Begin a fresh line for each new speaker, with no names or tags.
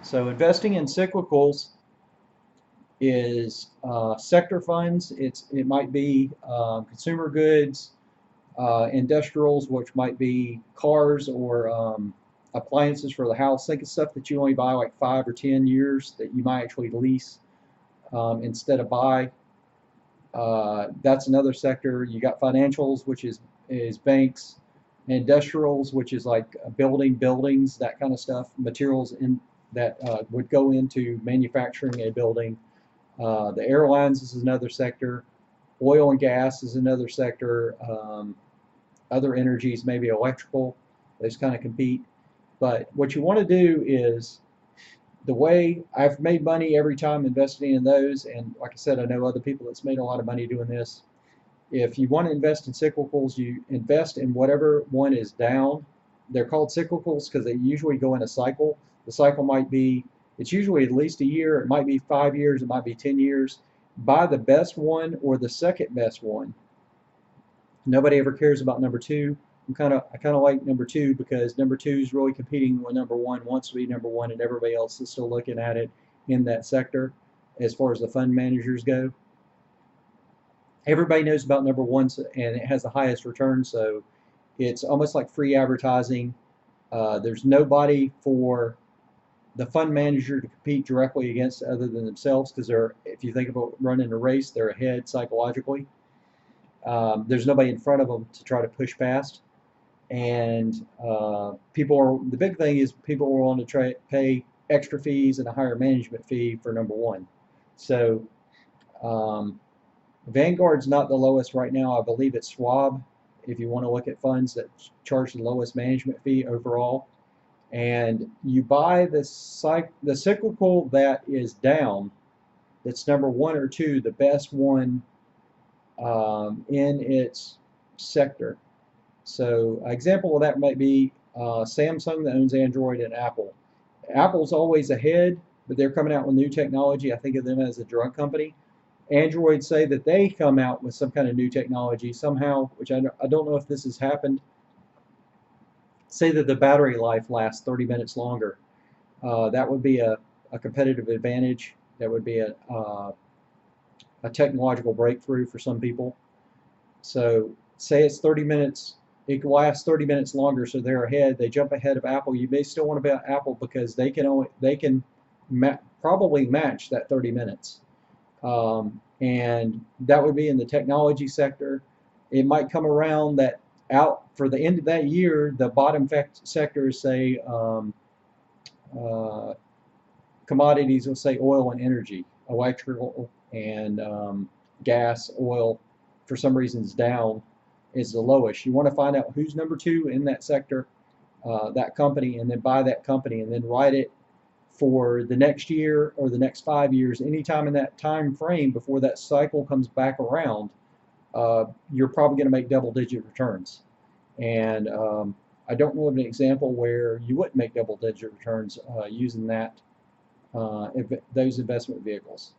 So investing in cyclicals is sector funds. It might be consumer goods, industrials, which might be cars or appliances for the house. Think of stuff that you only buy like 5 or 10 years that you might actually lease instead of buy. That's another sector. You got financials, which is banks, industrials, which is like buildings, that kind of stuff, materials in that would go into manufacturing a building. The airlines is another sector. Oil and gas is another sector. Other energies, maybe electrical, those kind of compete. But what you want to do is the way I've made money every time investing in those, and like I said, I know other people that's made a lot of money doing this. If you want to invest in cyclicals, you invest in whatever one is down. They're called cyclicals because they usually go in a cycle. The cycle might be, it's usually at least a year, it might be 5 years, it might be 10 years. Buy the best one or the second best one. Nobody ever cares about number two. I kind of like number two because number two is really competing with number one, wants to be number one, and everybody else is still looking at it in that sector as far as the fund managers go. Everybody knows about number one, and it has the highest return, so it's almost like free advertising. There's nobody for the fund manager to compete directly against other than themselves because if you think about running a race, they're ahead psychologically. There's nobody in front of them to try to push past. And the big thing is people are willing to pay extra fees and a higher management fee for number one. So um, Vanguard's not the lowest right now. I believe it's Schwab, if you want to look at funds that charge the lowest management fee overall. And you buy the cyclical that is down, that's number one or two, the best one in its sector. So an example of that might be Samsung that owns Android and Apple. Apple's always ahead, but they're coming out with new technology. I think of them as a drug company. Android say that they come out with some kind of new technology somehow, which I don't know if this has happened. Say that the battery life lasts 30 minutes longer. That would be a competitive advantage. That would be a technological breakthrough for some people. So say it's 30 minutes, it can last 30 minutes longer, so they're ahead. They jump ahead of Apple. You may still want to bet Apple because they can probably match that 30 minutes. And that would be in the technology sector. It might come around that out for the end of that year, the bottom sectors say commodities will say oil and energy, electrical and gas, oil, for some reason is down, is the lowest. You want to find out who's number two in that sector, that company, and then buy that company and then ride it for the next year or the next 5 years. Anytime in that time frame before that cycle comes back around, you're probably going to make double-digit returns. And I don't know of an example where you wouldn't make double-digit returns using those investment vehicles.